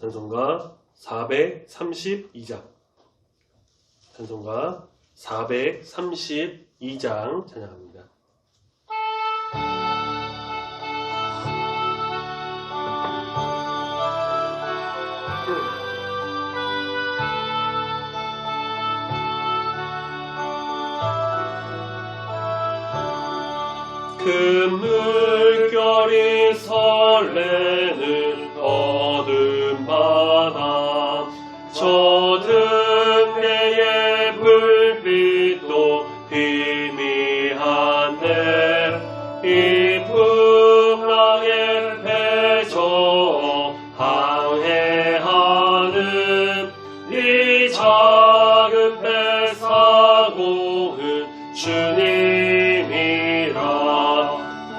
찬송가 432장. 찬송가 432장 찬양합니다. 큰 물결이 설레는 어두운 바다, 저 등대의 불빛도 희미한데 이 풍랑에 패저 항해하는 이 작은 배 사고는 주님이라.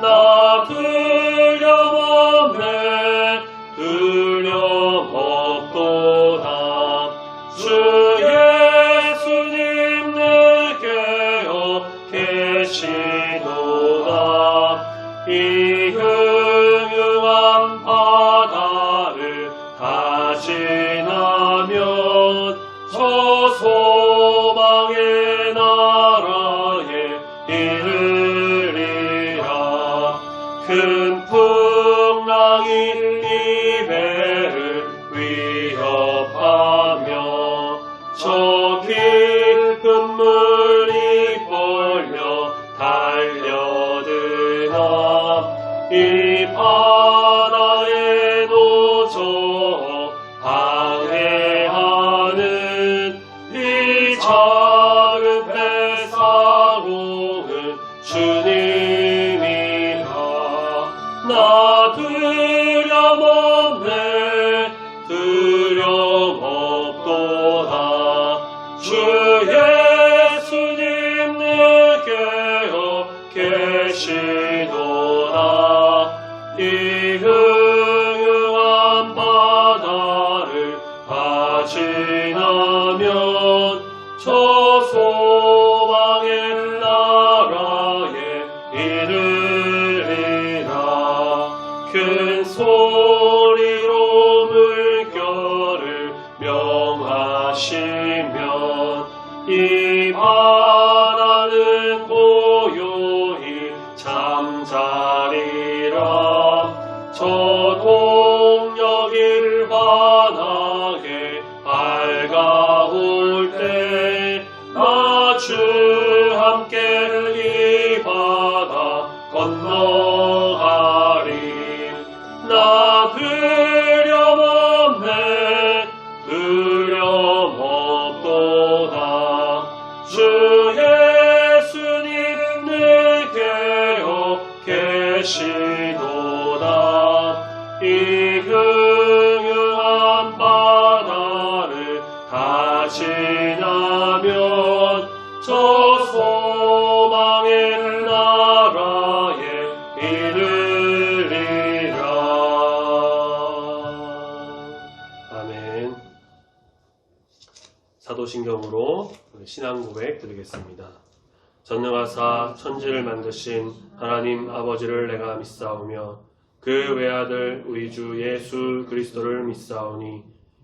나 두려움 없도다. 주 예수님 내 곁 계시도다. 이 흉흉한 바다를 다 지나면 저 소망의 나라에 이르리라. 큰 풍랑이 이 배를 위협하며 저 깊은 물이 벌려 달려드나 이 바다에 노저 항해하는 이 작은 배 사고는 주님이라. 나 두려움 없도다. 주 예수님 내 곁 계시도다. 이 흉흉한 바다를 다 지나면 저 소망의 나라에 이르리라. 큰 소리로 물결을 명하시면 이 바다는 고요히 잠자리라. 저 동력이 환하게 밝아올 때 나 주 함께 이 바다 건너가리. 나 두려움 없도다. 주 예수님 내 곁 계시도다. 이 흉흉한 바다를 다 지나면 저 소망의 나라에 이르리라. 아멘. 사도신경으로 신앙 고백 드리겠습니다. 전능하사 천지를 만드신 하나님 아버지를 내가 믿사오며 그 외아들 우리 주 예수 그리스도를 믿사오니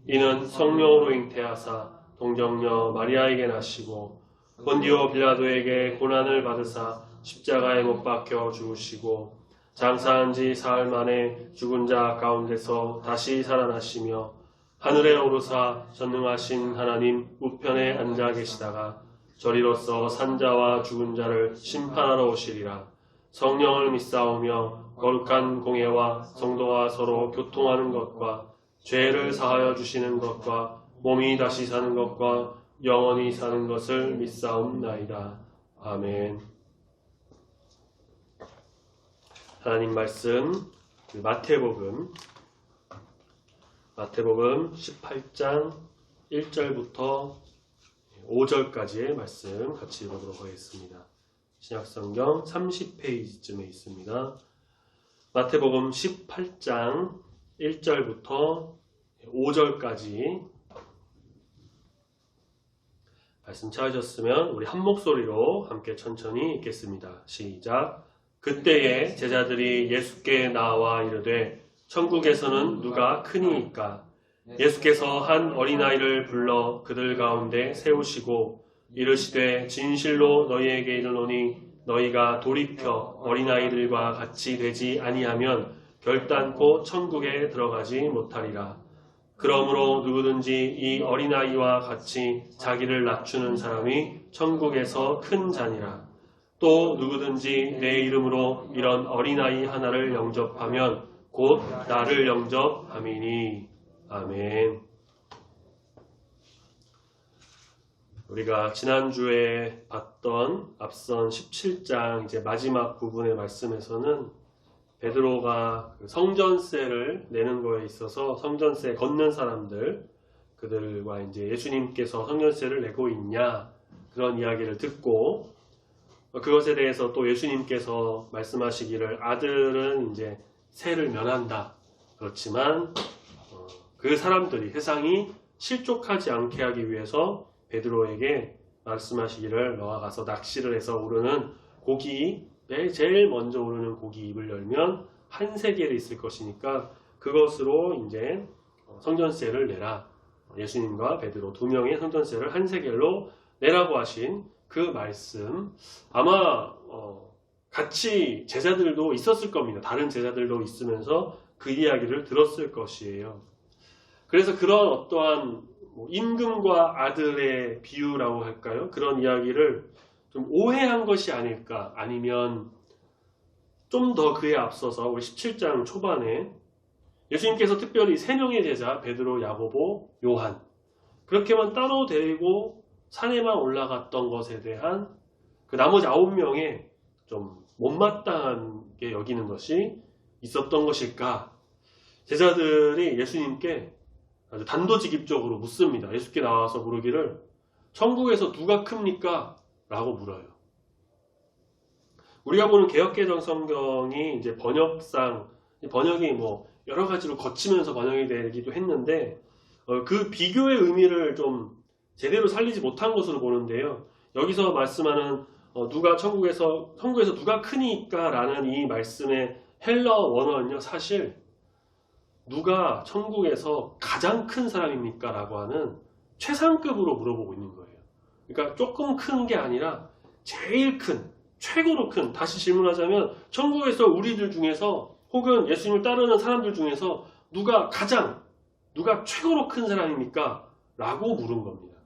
이는 성령으로 잉태하사 동정녀 마리아에게 나시고 본디오 빌라도에게 고난을 받으사 십자가에 못 박혀 죽으시고 장사한 지 사흘 만에 죽은 자 가운데서 다시 살아나시며 하늘에 오르사 전능하신 하나님 우편에 앉아 계시다가 저리로서 산자와 죽은 자를 심판하러 오시리라. 성령을 믿사오며 거룩한 공예와 성도와 서로 교통하는 것과 죄를 사하여 주시는 것과 몸이 다시 사는 것과 영원히 사는 것을 믿사옵나이다. 아멘. 하나님 말씀 마태복음 18장 1절부터 5절까지의 말씀 같이 읽어보도록 하겠습니다. 신약성경 30페이지쯤에 있습니다. 마태복음 18장 1절부터 5절까지 말씀 찾으셨으면 우리 한 목소리로 함께 천천히 읽겠습니다. 시작. 그때에 제자들이 예수께 나와 이르되 천국에서는 누가 크니이까? 예수께서 한 어린아이를 불러 그들 가운데 세우시고 이르시되 진실로 너희에게 이르노니 너희가 돌이켜 어린아이들과 같이 되지 아니하면 결단코 천국에 들어가지 못하리라. 그러므로 누구든지 이 어린아이와 같이 자기를 낮추는 사람이 천국에서 큰 자니라. 또 누구든지 내 이름으로 이런 어린아이 하나를 영접하면 곧 나를 영접함이니. 아멘. 우리가 지난주에 봤던 앞선 17장 이제 마지막 부분의 말씀에서는 베드로가 성전세를 내는 거에 있어서 성전세 걷는 사람들, 그들과 이제 예수님께서 성전세를 내고 있냐, 그런 이야기를 듣고 그것에 대해서 또 예수님께서 말씀하시기를 아들은 이제 세를 면한다. 그렇지만 그 사람들이 세상이 실족하지 않게 하기 위해서 베드로에게 말씀하시기를 너가 가서 낚시를 해서 오르는 고기, 제일 먼저 오르는 고기 입을 열면 한 세겔이 있을 것이니까 그것으로 이제 성전세를 내라. 예수님과 베드로 두 명의 성전세를 한 세겔로 내라고 하신 그 말씀, 아마 같이 제자들도 있었을 겁니다. 다른 제자들도 있으면서 그 이야기를 들었을 것이에요. 그래서 그런 어떠한 임금과 아들의 비유라고 할까요? 그런 이야기를 좀 오해한 것이 아닐까, 아니면 좀 더 그에 앞서서 우리 17장 초반에 예수님께서 특별히 3명의 제자 베드로, 야고보, 요한 그렇게만 따로 데리고 산에만 올라갔던 것에 대한 그 나머지 9명의 좀 못마땅하게 여기는 것이 있었던 것일까? 제자들이 예수님께 아주 단도직입적으로 묻습니다. 예수께 나와서 물으기를 천국에서 누가 큽니까? 라고 물어요. 우리가 보는 개역개정 성경이 이제 번역이 뭐 여러 가지로 거치면서 번역이 되기도 했는데 그 비교의 의미를 좀 제대로 살리지 못한 것으로 보는데요. 여기서 말씀하는 누가 천국에서 누가 크니까 라는 이 말씀의 헬러 원어는요, 사실 누가 천국에서 가장 큰 사람입니까? 라고 하는 최상급으로 물어보고 있는 거예요. 그러니까 조금 큰 게 아니라 제일 큰, 최고로 큰, 다시 질문하자면 천국에서 우리들 중에서 혹은 예수님을 따르는 사람들 중에서 누가 최고로 큰 사람입니까? 라고 물은 겁니다.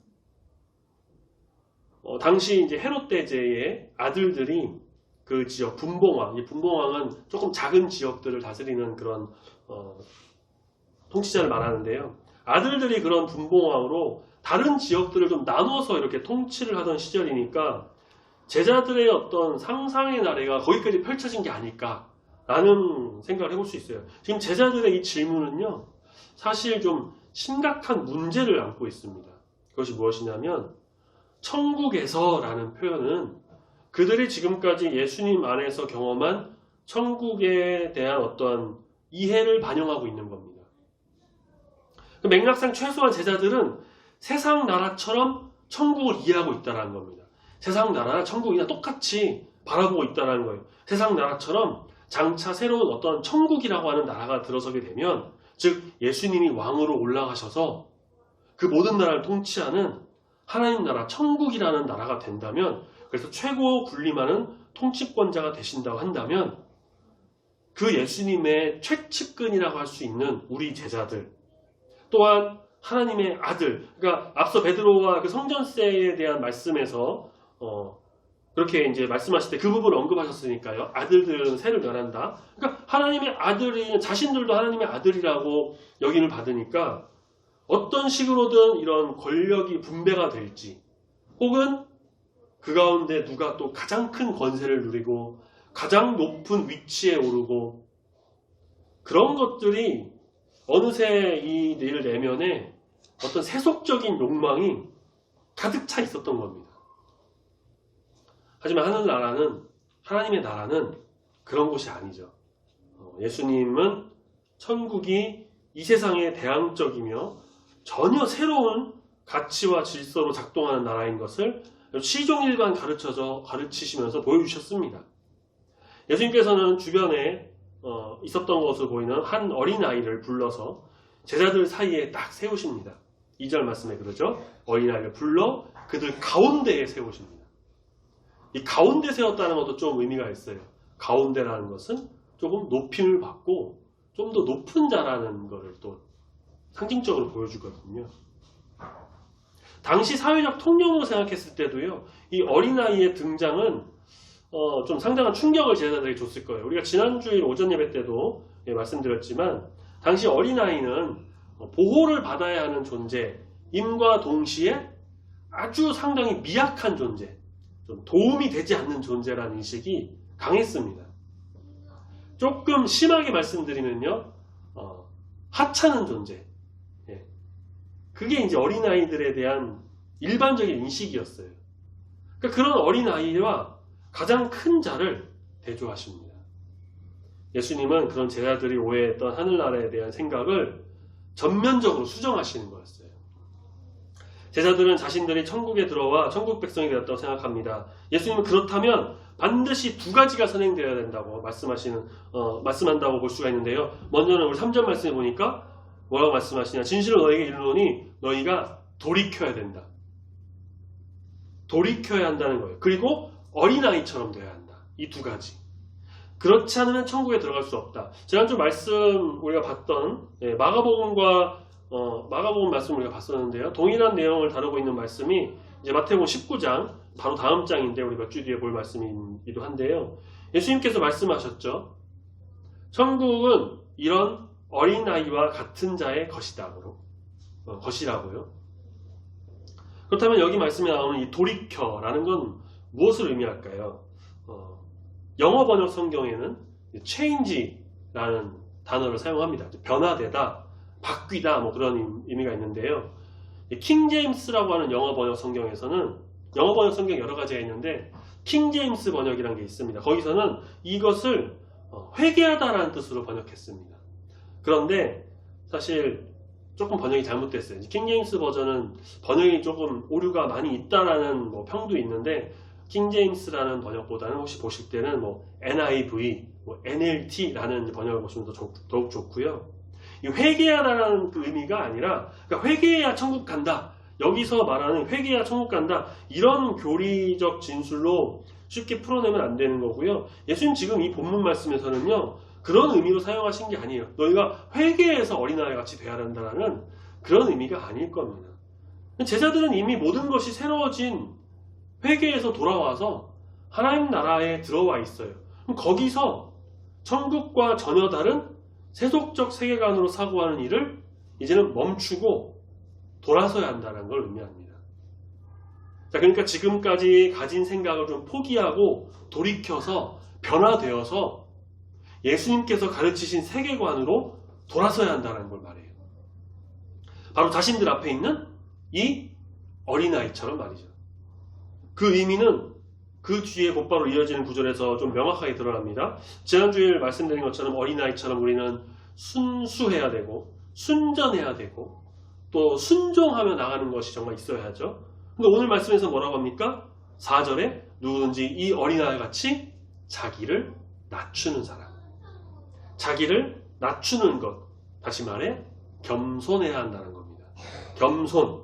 당시 이제 헤롯 대제의 아들들이 그 지역 분봉왕, 이 분봉왕은 조금 작은 지역들을 다스리는 그런 통치자를 말하는데요. 아들들이 그런 분봉왕으로 다른 지역들을 좀 나눠서 이렇게 통치를 하던 시절이니까 제자들의 어떤 상상의 나래가 거기까지 펼쳐진 게 아닐까라는 생각을 해볼 수 있어요. 지금 제자들의 이 질문은요, 사실 좀 심각한 문제를 안고 있습니다. 그것이 무엇이냐면 천국에서라는 표현은 그들이 지금까지 예수님 안에서 경험한 천국에 대한 어떤 이해를 반영하고 있는 겁니다. 그 맥락상 최소한 제자들은 세상 나라처럼 천국을 이해하고 있다는 겁니다. 세상 나라나 천국이나 똑같이 바라보고 있다는 거예요. 세상 나라처럼 장차 새로운 어떤 천국이라고 하는 나라가 들어서게 되면, 즉 예수님이 왕으로 올라가셔서 그 모든 나라를 통치하는 하나님 나라, 천국이라는 나라가 된다면, 그래서 최고 군림하는 통치권자가 되신다고 한다면 그 예수님의 최측근이라고 할 수 있는 우리 제자들, 또한 하나님의 아들, 그러니까 앞서 베드로와 그 성전세에 대한 말씀에서 그렇게 이제 말씀하실 때 그 부분을 언급하셨으니까요. 아들들은 세를 면한다. 그러니까 하나님의 아들이, 자신들도 하나님의 아들이라고 여김을 받으니까 어떤 식으로든 이런 권력이 분배가 될지, 혹은 그 가운데 누가 또 가장 큰 권세를 누리고 가장 높은 위치에 오르고, 그런 것들이 어느새 이 일 내면에 어떤 세속적인 욕망이 가득 차 있었던 겁니다. 하지만 하나님의 나라는 그런 곳이 아니죠. 예수님은 천국이 이 세상의 대항적이며 전혀 새로운 가치와 질서로 작동하는 나라인 것을 시종일관 가르치시면서 보여주셨습니다. 예수님께서는 주변에 있었던 것으로 보이는 한 어린아이를 불러서 제자들 사이에 딱 세우십니다. 2절 말씀에 그러죠. 어린아이를 불러 그들 가운데에 세우십니다. 이 가운데 세웠다는 것도 좀 의미가 있어요. 가운데라는 것은 조금 높임을 받고 좀 더 높은 자라는 것을 또 상징적으로 보여주거든요. 당시 사회적 통념으로 생각했을 때도요, 이 어린아이의 등장은 좀 상당한 충격을 제자들에게 줬을 거예요. 우리가 지난주일 오전 예배 때도 말씀드렸지만 당시 어린아이는 보호를 받아야 하는 존재임과 동시에 아주 상당히 미약한 존재, 좀 도움이 되지 않는 존재라는 인식이 강했습니다. 조금 심하게 말씀드리면요, 하찮은 존재. 예. 그게 이제 어린아이들에 대한 일반적인 인식이었어요. 그러니까 그런 어린아이와 가장 큰 자를 대조하십니다. 예수님은 그런 제자들이 오해했던 하늘나라에 대한 생각을 전면적으로 수정하시는 거였어요. 제자들은 자신들이 천국에 들어와 천국 백성이 되었다고 생각합니다. 예수님은 그렇다면 반드시 두 가지가 선행되어야 된다고 말씀한다고 볼 수가 있는데요. 먼저는 우리 3절 말씀에 보니까 뭐라고 말씀하시냐. 진실로 너희에게 이르노니 너희가 돌이켜야 된다. 돌이켜야 한다는 거예요. 그리고 어린아이처럼 되어야 한다. 이 두 가지. 그렇지 않으면 천국에 들어갈 수 없다. 지난주 말씀 우리가 봤던 마가복음 말씀 우리가 봤었는데요. 동일한 내용을 다루고 있는 말씀이 이제 마태복음 19장 바로 다음 장인데 우리 몇 주 뒤에 볼 말씀이기도 한데요. 예수님께서 말씀하셨죠. 천국은 이런 어린아이와 같은 자의 것이라고요. 그렇다면 여기 말씀에 나오는 이 돌이켜라는 건 무엇을 의미할까요? 영어 번역 성경에는 change라는 단어를 사용합니다. 변화되다, 바뀌다 뭐 그런 의미가 있는데요. 킹 제임스라고 하는 영어 번역 성경에서는 영어 번역 성경 여러 가지가 있는데 킹 제임스 번역이라는 게 있습니다. 거기서는 이것을 회개하다라는 뜻으로 번역했습니다. 그런데 사실 조금 번역이 잘못됐어요. 킹 제임스 버전은 번역이 조금 오류가 많이 있다라는 평도 있는데 킹 제임스라는 번역보다는 혹시 보실 때는 NIV, NLT라는 번역을 보시면 더욱 좋고요. 이 회개하다라는 그 의미가 아니라 그러니까 회개해야 천국 간다. 여기서 말하는 회개해야 천국 간다. 이런 교리적 진술로 쉽게 풀어내면 안 되는 거고요. 예수님 지금 이 본문 말씀에서는요. 그런 의미로 사용하신 게 아니에요. 너희가 회개해서 어린아이 같이 돼야 된다는 그런 의미가 아닐 겁니다. 제자들은 이미 모든 것이 새로워진 회개에서 돌아와서 하나님 나라에 들어와 있어요. 그럼 거기서 천국과 전혀 다른 세속적 세계관으로 사고하는 일을 이제는 멈추고 돌아서야 한다는 걸 의미합니다. 자, 그러니까 지금까지 가진 생각을 좀 포기하고 돌이켜서 변화되어서 예수님께서 가르치신 세계관으로 돌아서야 한다는 걸 말해요. 바로 자신들 앞에 있는 이 어린아이처럼 말이죠. 그 의미는 그 뒤에 곧바로 이어지는 구절에서 좀 명확하게 드러납니다. 지난주에 말씀드린 것처럼 어린아이처럼 우리는 순수해야 되고 순전해야 되고 또 순종하며 나가는 것이 정말 있어야죠. 근데 오늘 말씀에서 뭐라고 합니까? 4절에 누구든지 이 어린아이 같이 자기를 낮추는 사람. 자기를 낮추는 것. 다시 말해 겸손해야 한다는 겁니다. 겸손.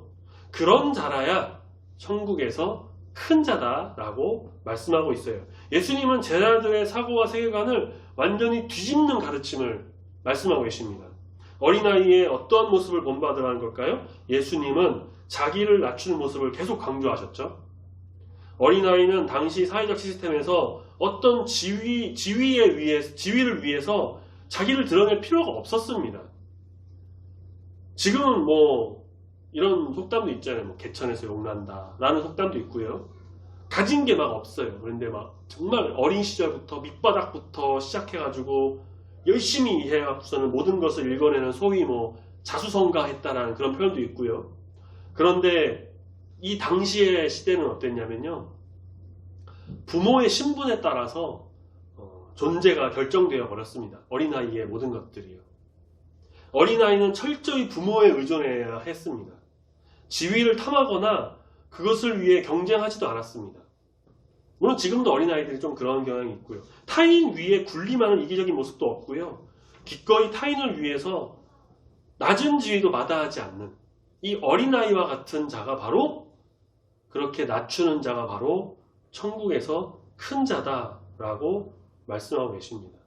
그런 자라야 천국에서 큰 자다라고 말씀하고 있어요. 예수님은 제자들의 사고와 세계관을 완전히 뒤집는 가르침을 말씀하고 계십니다. 어린아이의 어떤 모습을 본받으라는 걸까요? 예수님은 자기를 낮추는 모습을 계속 강조하셨죠. 어린아이는 당시 사회적 시스템에서 어떤 지위를 위해서 자기를 드러낼 필요가 없었습니다. 지금은 이런 속담도 있잖아요. 개천에서 용난다 라는 속담도 있고요. 가진 게 막 없어요. 그런데 정말 어린 시절부터 밑바닥부터 시작해가지고 열심히 해갖고서는 모든 것을 읽어내는 소위 자수성가했다라는 그런 표현도 있고요. 그런데 이 당시의 시대는 어땠냐면요. 부모의 신분에 따라서 존재가 결정되어 버렸습니다. 어린아이의 모든 것들이요. 어린아이는 철저히 부모에 의존해야 했습니다. 지위를 탐하거나 그것을 위해 경쟁하지도 않았습니다. 물론 지금도 어린아이들이 좀 그런 경향이 있고요. 타인 위에 군림하는 이기적인 모습도 없고요. 기꺼이 타인을 위해서 낮은 지위도 마다하지 않는 이 어린아이와 같은 자가 바로, 그렇게 낮추는 자가 바로 천국에서 큰 자다라고 말씀하고 계십니다.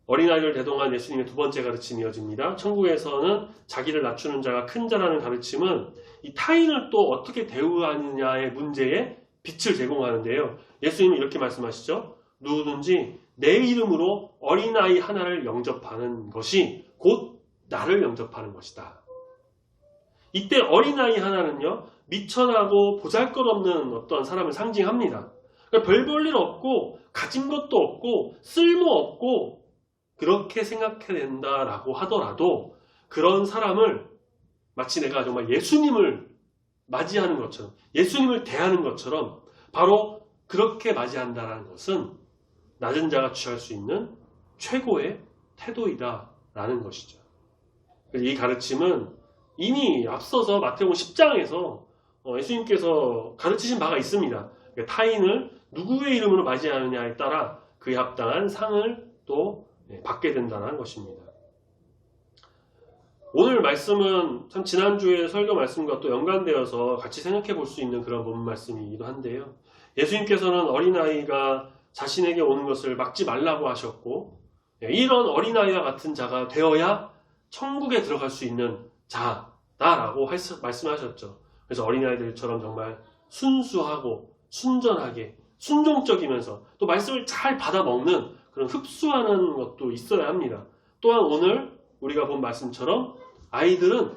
어린아이를 대동한 예수님의 두 번째 가르침이 이어집니다. 천국에서는 자기를 낮추는 자가 큰 자라는 가르침은 이 타인을 또 어떻게 대우하느냐의 문제에 빛을 제공하는데요. 예수님은 이렇게 말씀하시죠. 누구든지 내 이름으로 어린아이 하나를 영접하는 것이 곧 나를 영접하는 것이다. 이때 어린아이 하나는요, 미천하고 보잘것없는 어떤 사람을 상징합니다. 그러니까 별 볼 일 없고 가진 것도 없고 쓸모없고 그렇게 생각해야 된다라고 하더라도 그런 사람을 마치 내가 정말 예수님을 맞이하는 것처럼, 예수님을 대하는 것처럼 바로 그렇게 맞이한다는 것은 낮은 자가 취할 수 있는 최고의 태도이다라는 것이죠. 이 가르침은 이미 앞서서 마태복음 10장에서 예수님께서 가르치신 바가 있습니다. 타인을 누구의 이름으로 맞이하느냐에 따라 그에 합당한 상을 또 받게 된다는 것입니다. 오늘 말씀은 참 지난주의 설교 말씀과 또 연관되어서 같이 생각해 볼 수 있는 그런 본문 말씀이기도 한데요. 예수님께서는 어린아이가 자신에게 오는 것을 막지 말라고 하셨고, 이런 어린아이와 같은 자가 되어야 천국에 들어갈 수 있는 자다라고 말씀하셨죠. 그래서 어린아이들처럼 정말 순수하고 순전하게 순종적이면서 또 말씀을 잘 받아먹는 그런 흡수하는 것도 있어야 합니다. 또한 오늘 우리가 본 말씀처럼 아이들은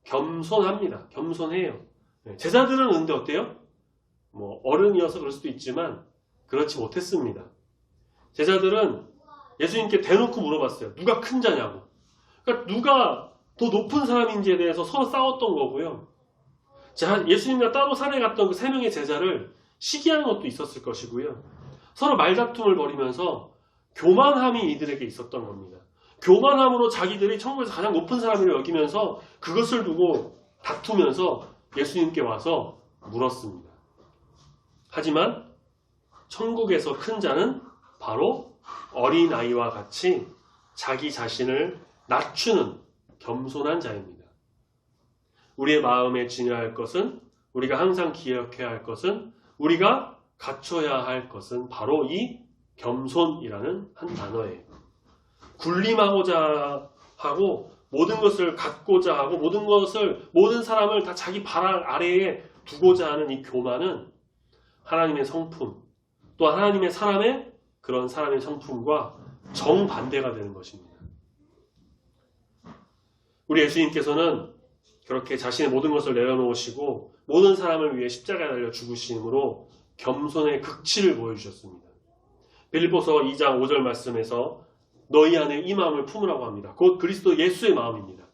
겸손합니다. 겸손해요. 제자들은 근데 어때요? 어른이어서 그럴 수도 있지만 그렇지 못했습니다. 제자들은 예수님께 대놓고 물어봤어요. 누가 큰 자냐고. 그러니까 누가 더 높은 사람인지에 대해서 서로 싸웠던 거고요. 예수님과 따로 산에 갔던 그 세 명의 제자를 시기하는 것도 있었을 것이고요. 서로 말다툼을 벌이면서 교만함이 이들에게 있었던 겁니다. 교만함으로 자기들이 천국에서 가장 높은 사람으로 여기면서 그것을 두고 다투면서 예수님께 와서 물었습니다. 하지만 천국에서 큰 자는 바로 어린아이와 같이 자기 자신을 낮추는 겸손한 자입니다. 우리의 마음에 지녀야 할 것은, 우리가 항상 기억해야 할 것은, 우리가 갖춰야 할 것은 바로 이 겸손이라는 한 단어예요. 군림하고자 하고 모든 것을 갖고자 하고 모든 사람을 다 자기 발 아래에 두고자 하는 이 교만은 하나님의 성품, 또 하나님의 사람의 그런 사람의 성품과 정반대가 되는 것입니다. 우리 예수님께서는 그렇게 자신의 모든 것을 내려놓으시고 모든 사람을 위해 십자가에 달려 죽으심으로 겸손의 극치를 보여주셨습니다. 빌립보서 2장 5절 말씀에서 너희 안에 이 마음을 품으라고 합니다. 곧 그리스도 예수의 마음입니다.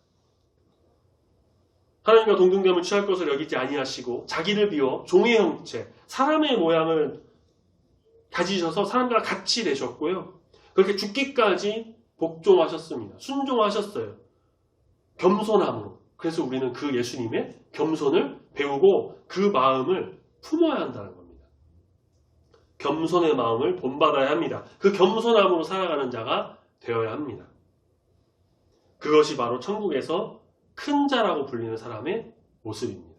하나님과 동등됨을 취할 것을 여기지 아니하시고 자기를 비워 종의 형체, 사람의 모양을 가지셔서 사람과 같이 되셨고요. 그렇게 죽기까지 복종하셨습니다. 순종하셨어요. 겸손함으로. 그래서 우리는 그 예수님의 겸손을 배우고 그 마음을 품어야 한다는 겁니다. 겸손의 마음을 본받아야 합니다. 그 겸손함으로 살아가는 자가 되어야 합니다. 그것이 바로 천국에서 큰 자라고 불리는 사람의 모습입니다.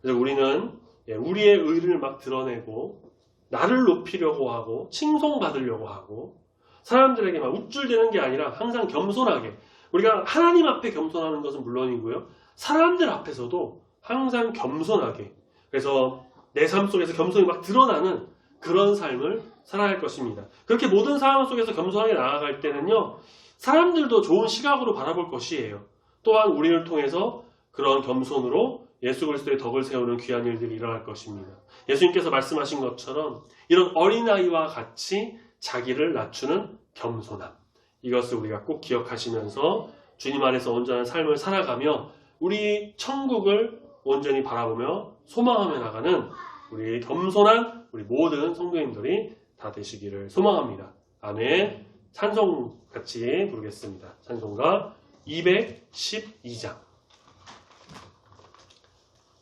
그래서 우리는 우리의 의를 막 드러내고 나를 높이려고 하고 칭송받으려고 하고 사람들에게 막 우쭐대는 게 아니라 항상 겸손하게, 우리가 하나님 앞에 겸손하는 것은 물론이고요. 사람들 앞에서도 항상 겸손하게, 그래서 내 삶 속에서 겸손이 막 드러나는 그런 삶을 살아야 할 것입니다. 그렇게 모든 상황 속에서 겸손하게 나아갈 때는요, 사람들도 좋은 시각으로 바라볼 것이에요. 또한 우리를 통해서 그런 겸손으로 예수 그리스도의 덕을 세우는 귀한 일들이 일어날 것입니다. 예수님께서 말씀하신 것처럼 이런 어린아이와 같이 자기를 낮추는 겸손함, 이것을 우리가 꼭 기억하시면서 주님 안에서 온전한 삶을 살아가며 우리 천국을 온전히 바라보며 소망하며 나가는 우리 겸손한 우리 모든 성도님들이 다 되시기를 소망합니다. 아멘. 찬송 같이 부르겠습니다. 찬송가 212장.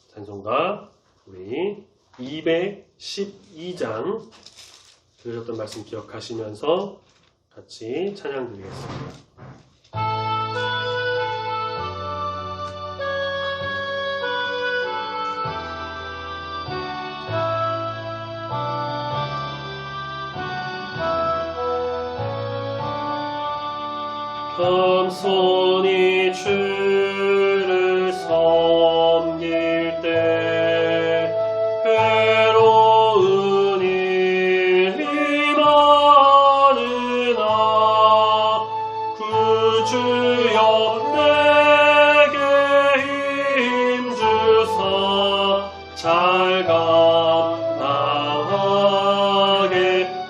찬송가 우리 212장 들으셨던 말씀 기억하시면서 같이 찬양 드리겠습니다. 겸손히 주를 섬길 때 괴로운 일이 많으나 구주여 내게 힘주사 잘 감당하게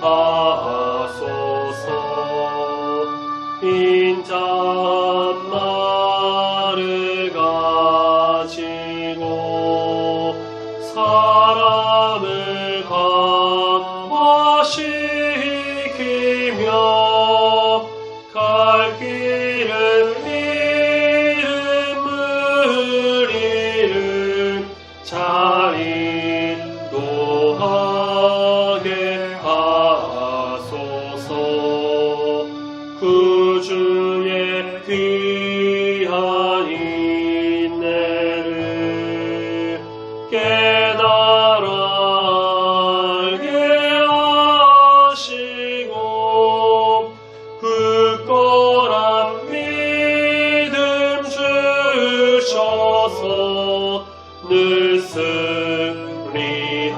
하소서. 빈잔말을 가지고 사람을 감화시키며 갈 길을 잃음을 잃음 잘 인도하게 하소서. 구주의 귀한 인내를 깨달아 알게 하시고 굳건한 믿음 주셔서 늘 승리하게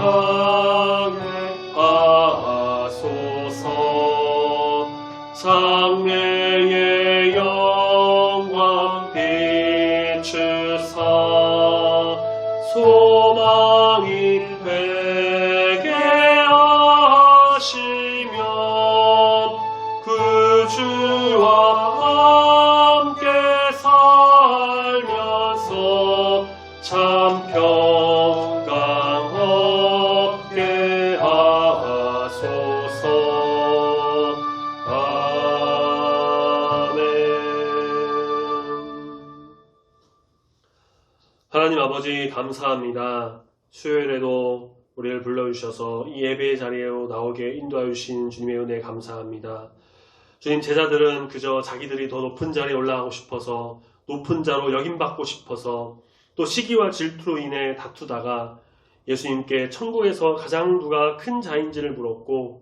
하소서. 장래의 영광 비추사 소망이 되게 하시며 구주와 함께 살면서 참 평강 얻게 하소서. 하나님 아버지 감사합니다. 수요일에도 우리를 불러주셔서 이 예배의 자리에 나오게 인도하여 주신 주님의 은혜 감사합니다. 주님, 제자들은 그저 자기들이 더 높은 자리에 올라가고 싶어서 높은 자로 여김받고 싶어서 또 시기와 질투로 인해 다투다가 예수님께 천국에서 가장 누가 큰 자인지를 물었고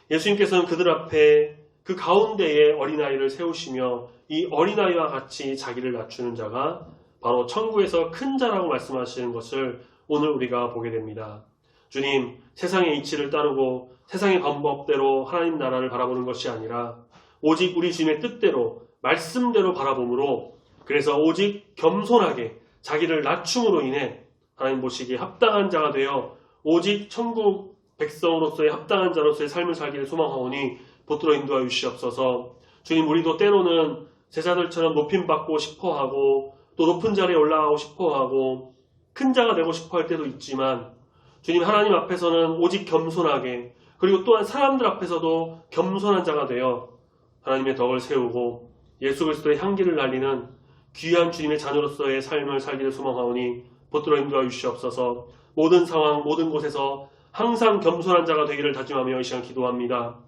예수님께서는 그들 앞에 그 가운데에 어린아이를 세우시며 이 어린아이와 같이 자기를 낮추는 자가 바로 천국에서 큰 자라고 말씀하시는 것을 오늘 우리가 보게 됩니다. 주님, 세상의 이치를 따르고 세상의 방법대로 하나님 나라를 바라보는 것이 아니라 오직 우리 주님의 뜻대로 말씀대로 바라봄으로 그래서 오직 겸손하게 자기를 낮춤으로 인해 하나님 보시기에 합당한 자가 되어 오직 천국 백성으로서의 합당한 자로서의 삶을 살기를 소망하오니 붙들어 인도하여 주시옵소서. 주님, 우리도 때로는 제자들처럼 높임받고 싶어하고 또 높은 자리에 올라가고 싶어하고 큰 자가 되고 싶어 할 때도 있지만 주님, 하나님 앞에서는 오직 겸손하게 그리고 또한 사람들 앞에서도 겸손한 자가 되어 하나님의 덕을 세우고 예수 그리스도의 향기를 날리는 귀한 주님의 자녀로서의 삶을 살기를 소망하오니 붙들어 인도하여 주시옵소서. 모든 상황 모든 곳에서 항상 겸손한 자가 되기를 다짐하며 이 시간 기도합니다.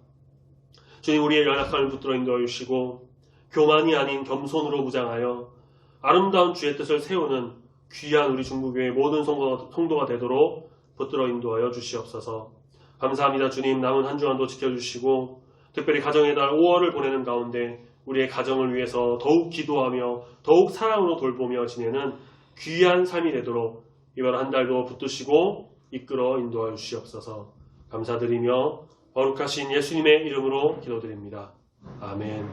주님, 우리의 연약함을 붙들어 인도하여 주시고 교만이 아닌 겸손으로 무장하여 아름다운 주의 뜻을 세우는 귀한 우리 중부교회 모든 성도가 되도록 붙들어 인도하여 주시옵소서. 감사합니다. 주님, 남은 한 주간도 지켜주시고 특별히 가정의 달 5월을 보내는 가운데 우리의 가정을 위해서 더욱 기도하며 더욱 사랑으로 돌보며 지내는 귀한 삶이 되도록 이번 한 달도 붙드시고 이끌어 인도하여 주시옵소서. 감사드리며 거룩하신 예수님의 이름으로 기도드립니다. 아멘.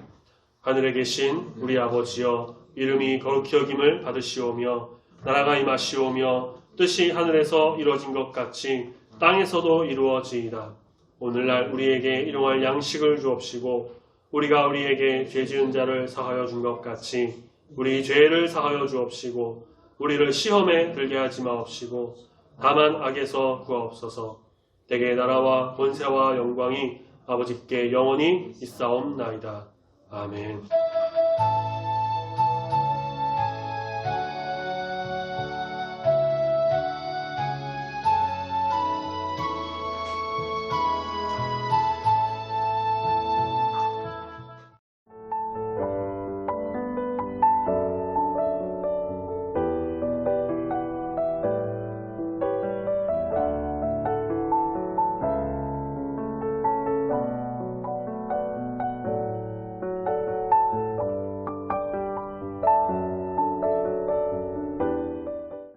하늘에 계신 우리 아버지여, 이름이 거룩히 여김을 받으시오며 나라가 임하시오며 뜻이 하늘에서 이루어진 것 같이 땅에서도 이루어지이다. 오늘날 우리에게 일용할 양식을 주옵시고 우리가 우리에게 죄 지은 자를 사하여 준 것 같이 우리 죄를 사하여 주옵시고 우리를 시험에 들게 하지 마옵시고 다만 악에서 구하옵소서. 대개 나라와 권세와 영광이 아버지께 영원히 있사옵나이다. 아멘.